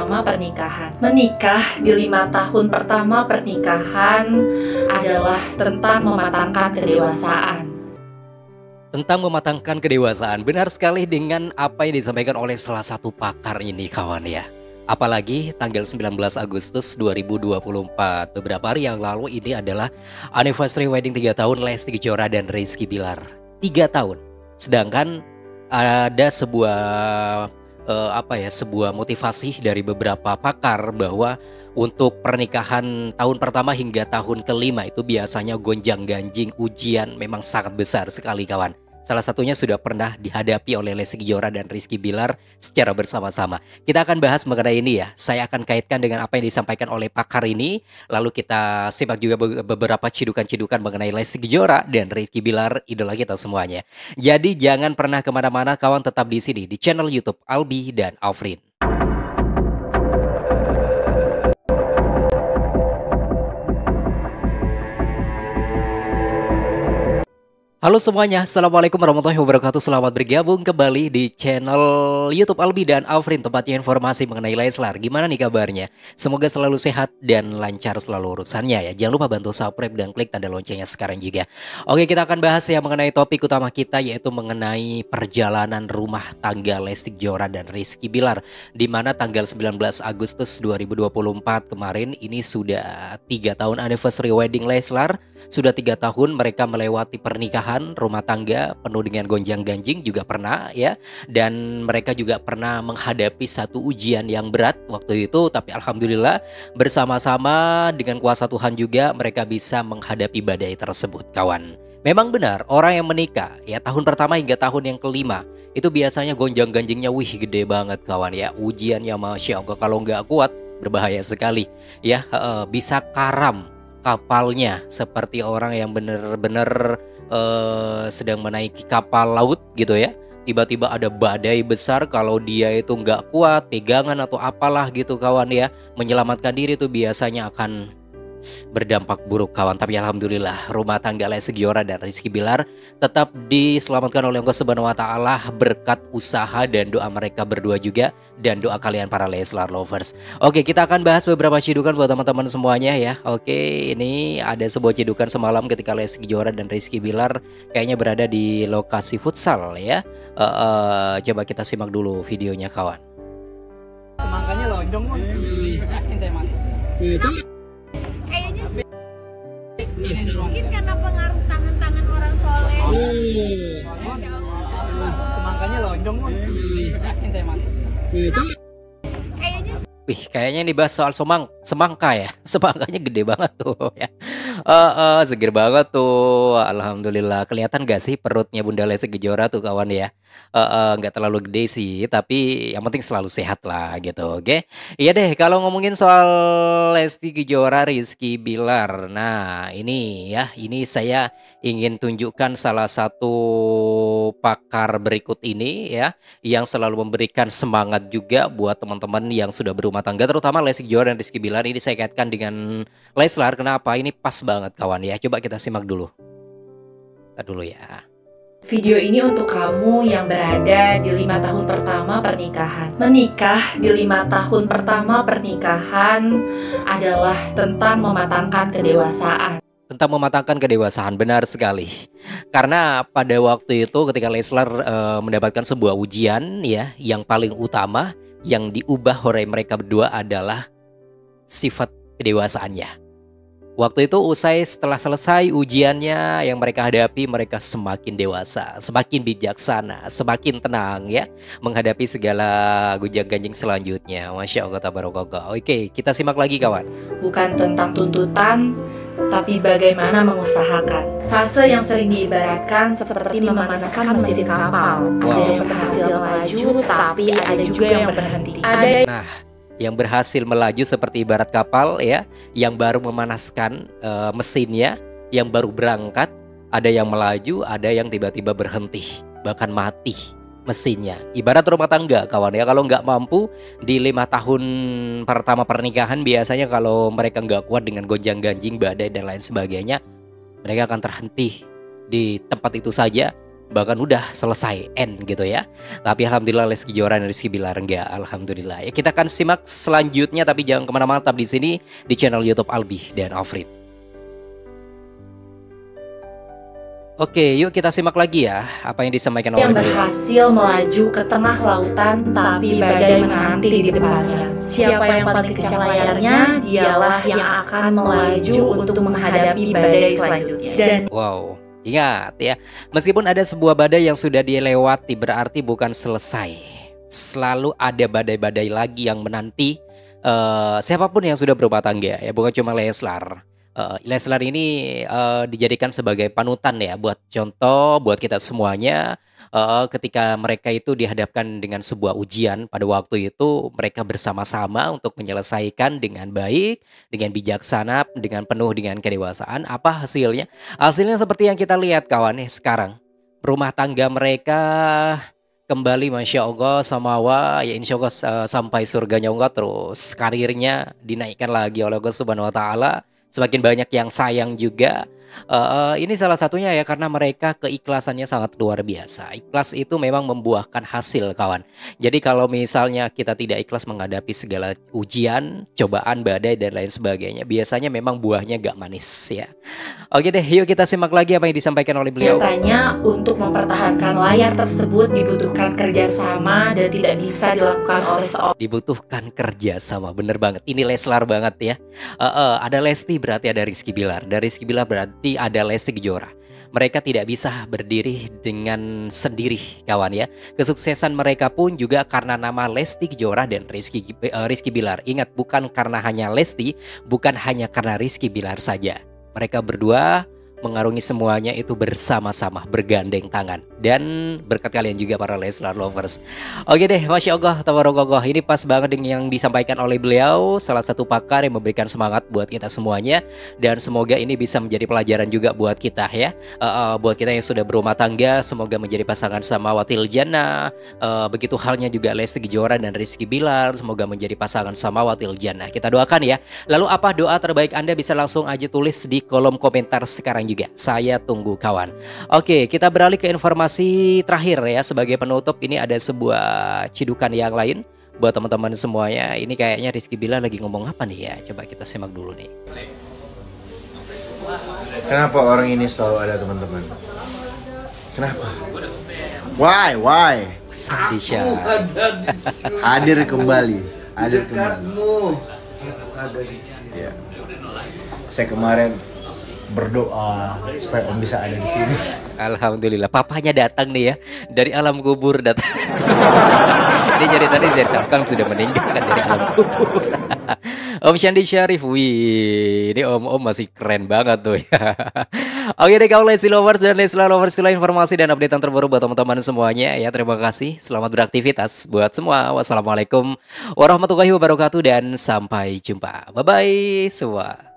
pertama pernikahan. Menikah di 5 tahun pertama pernikahan adalah tentang mematangkan kedewasaan. Tentang mematangkan kedewasaan, benar sekali dengan apa yang disampaikan oleh salah satu pakar ini kawan ya. Apalagi tanggal 19 Agustus 2024, beberapa hari yang lalu ini adalah anniversary wedding 3 tahun Lesti Kejora dan Rizky Bilar. 3 tahun. Sedangkan ada sebuah sebuah motivasi dari beberapa pakar bahwa untuk pernikahan tahun pertama hingga tahun kelima itu biasanya gonjang-ganjing ujian memang sangat besar sekali kawan. Salah satunya sudah pernah dihadapi oleh Lesti Kejora dan Rizky Bilar secara bersama-sama. Kita akan bahas mengenai ini ya. Saya akan kaitkan dengan apa yang disampaikan oleh pakar ini. Lalu kita simak juga beberapa cidukan-cidukan mengenai Lesti Kejora dan Rizky Bilar, idola kita semuanya. Jadi jangan pernah kemana-mana kawan, tetap di sini di channel YouTube Albi dan Afrin. Halo semuanya, Assalamualaikum warahmatullahi wabarakatuh. Selamat bergabung kembali di channel YouTube Albi dan Afrin, tempatnya informasi mengenai Leslar. Gimana nih kabarnya? Semoga selalu sehat dan lancar selalu urusannya ya. Jangan lupa bantu subscribe dan klik tanda loncengnya sekarang juga. Oke, kita akan bahas ya mengenai topik utama kita, yaitu mengenai perjalanan rumah tangga Lesti Kejora dan Rizky Bilar, di mana tanggal 19 Agustus 2024 kemarin ini sudah 3 tahun anniversary wedding Leslar. Sudah 3 tahun mereka melewati pernikahan rumah tangga penuh dengan gonjang-ganjing juga pernah ya. Dan mereka juga pernah menghadapi satu ujian yang berat waktu itu. Tapi alhamdulillah bersama-sama dengan kuasa Tuhan juga mereka bisa menghadapi badai tersebut kawan. Memang benar orang yang menikah ya tahun pertama hingga tahun yang kelima itu biasanya gonjang-ganjingnya gede banget kawan ya. Ujiannya Masya Allah, kalau nggak kuat berbahaya sekali ya. Bisa karam kapalnya seperti orang yang benar-benar sedang menaiki kapal laut gitu ya. Tiba-tiba ada badai besar, kalau dia itu nggak kuat pegangan atau apalah gitu kawan ya, menyelamatkan diri itu biasanya akan berdampak buruk kawan. Tapi alhamdulillah rumah tangga Lesti Kejora dan Rizky Bilar tetap diselamatkan oleh Allah Subhanahu wa taala berkat usaha dan doa mereka berdua juga, dan doa kalian para Leslar lovers. Oke, kita akan bahas beberapa cidukan buat teman-teman semuanya ya. Oke, ini ada sebuah cidukan semalam ketika Lesti Kejora dan Rizky Bilar kayaknya berada di lokasi futsal ya. Coba kita simak dulu videonya kawan. Semangkanya lonjong kok. Kayaknya mungkin karena pengaruh tangan-tangan orang soleh. Semangkanya lonjong kok. Kayaknya Wih, kayaknya ini bahas soal semangka ya. Semangkanya gede banget tuh ya. Seger banget tuh. Alhamdulillah. Kelihatan gak sih perutnya Bunda Lesti Kejora tuh kawan ya? Nggak terlalu gede sih, tapi yang penting selalu sehat lah gitu. Oke. Iya deh, kalau ngomongin soal Lesti Kejora, Rizky Bilar. Nah, ini ya, ini saya ingin tunjukkan salah satu pakar berikut ini ya, yang selalu memberikan semangat juga buat teman-teman yang sudah berumah tangga, terutama Lesti Kejora dan Rizky Bilar. Ini saya kaitkan dengan Leslar. Kenapa? Ini pas banget kawan ya. Coba kita simak dulu. Kita dulu ya. Video ini untuk kamu yang berada di 5 tahun pertama pernikahan. Menikah di 5 tahun pertama pernikahan adalah tentang mematangkan kedewasaan. Tentang mematangkan kedewasaan, benar sekali. Karena pada waktu itu ketika Leslar mendapatkan sebuah ujian ya, yang paling utama yang diubah oleh mereka berdua adalah sifat kedewasaannya. Waktu itu setelah selesai ujiannya yang mereka hadapi, mereka semakin dewasa, semakin bijaksana, semakin tenang ya, menghadapi segala gonjang-ganjing selanjutnya. Masya Allah tabarakallah. Oke, kita simak lagi kawan. Bukan tentang tuntutan, tapi bagaimana mengusahakan. Fase yang sering diibaratkan seperti memanaskan mesin kapal. Ada yang berhasil melaju, tapi ada juga yang berhenti. Nah, yang berhasil melaju seperti ibarat kapal ya, yang baru memanaskan mesinnya, yang baru berangkat. Ada yang melaju, ada yang tiba-tiba berhenti, bahkan mati mesinnya. Ibarat rumah tangga kawan ya, kalau nggak mampu di 5 tahun pertama pernikahan, biasanya kalau mereka nggak kuat dengan gonjang-ganjing, badai dan lain sebagainya, mereka akan terhenti di tempat itu saja bahkan udah selesai end gitu ya. Tapi alhamdulillah Lesti Kejora dan Rizky Bilar enggak, alhamdulillah. Ya, kita akan simak selanjutnya, tapi jangan kemana-mana, tetap di sini di channel YouTube Albi dan Afrin. Oke, yuk kita simak lagi ya apa yang disampaikan oleh Yang beliau. berhasil melaju ke tengah lautan tapi badai menanti di depannya. Siapa yang paling kencang layarnya, dialah yang akan melaju untuk menghadapi badai selanjutnya. Dan Wow, ingat ya, meskipun ada sebuah badai yang sudah dilewati berarti bukan selesai. Selalu ada badai-badai lagi yang menanti siapapun yang sudah berumah tangga ya, bukan cuma Leslar. Leslar ini dijadikan sebagai panutan ya, buat contoh buat kita semuanya. Ketika mereka itu dihadapkan dengan sebuah ujian pada waktu itu, mereka bersama-sama untuk menyelesaikan dengan baik, dengan bijaksana, dengan penuh dengan kedewasaan. Apa hasilnya? Hasilnya seperti yang kita lihat kawan ya sekarang. Rumah tangga mereka kembali Masya Allah samawa, ya insya Allah sampai surganya Allah, terus karirnya dinaikkan lagi oleh Allah Subhanahu Wa Taala. Semakin banyak yang sayang juga. Ini salah satunya ya karena mereka keikhlasannya sangat luar biasa. Ikhlas itu memang membuahkan hasil kawan. Jadi kalau misalnya kita tidak ikhlas menghadapi segala ujian, cobaan, badai dan lain sebagainya, biasanya memang buahnya gak manis ya. Oke deh, yuk kita simak lagi apa yang disampaikan oleh beliau. nyatanya untuk mempertahankan layar tersebut dibutuhkan kerjasama dan tidak bisa dilakukan oleh seorang. Dibutuhkan kerjasama, bener banget. Ini Leslar banget ya. Ada Lesti berarti ada Rizky Bilar. Dari Rizky Bilar berarti ada Lesti Kejora. Mereka tidak bisa berdiri dengan sendiri kawan ya. Kesuksesan mereka pun juga karena nama Lesti Kejora dan Rizky Bilar. Ingat, bukan karena hanya Lesti, bukan hanya karena Rizky Bilar saja. Mereka berdua mengarungi semuanya itu bersama-sama, bergandeng tangan. Dan berkat kalian juga para Leslar lovers. Oke deh, Masya Allah, tabarakallah. Ini pas banget dengan yang disampaikan oleh beliau, salah satu pakar yang memberikan semangat buat kita semuanya. Dan semoga ini bisa menjadi pelajaran juga buat kita ya. Buat kita yang sudah berumah tangga, semoga menjadi pasangan samawatil jannah. Begitu halnya juga Lesti Kejora dan Rizky Bilar, semoga menjadi pasangan samawatil jannah. Kita doakan ya. Lalu apa doa terbaik Anda, bisa langsung aja tulis di kolom komentar sekarang juga. Saya tunggu kawan. Oke, kita beralih ke informasi terakhir ya. Sebagai penutup, ini ada sebuah cidukan yang lain buat teman-teman semuanya. Ini kayaknya Rizky Bilar lagi ngomong apa nih ya? Coba kita simak dulu nih. Kenapa orang ini selalu ada teman-teman? Kenapa? Why? Sandisha. Hadir kembali. Ya. Saya kemarin berdoa supaya Om bisa ada di sini. Alhamdulillah, papanya datang nih ya, dari alam kubur datang. Ini ceritanya dari Kang sudah meninggal kan dari alam kubur. Om Shandi Syarif, wih, ini om masih keren banget tuh ya. Oke deh kawan Lesti lovers dan Leslar lovers, setelah informasi dan update yang terbaru buat teman-teman semuanya ya. Terima kasih, selamat beraktivitas buat semua. Wassalamualaikum warahmatullahi wabarakatuh dan sampai jumpa. Bye bye semua.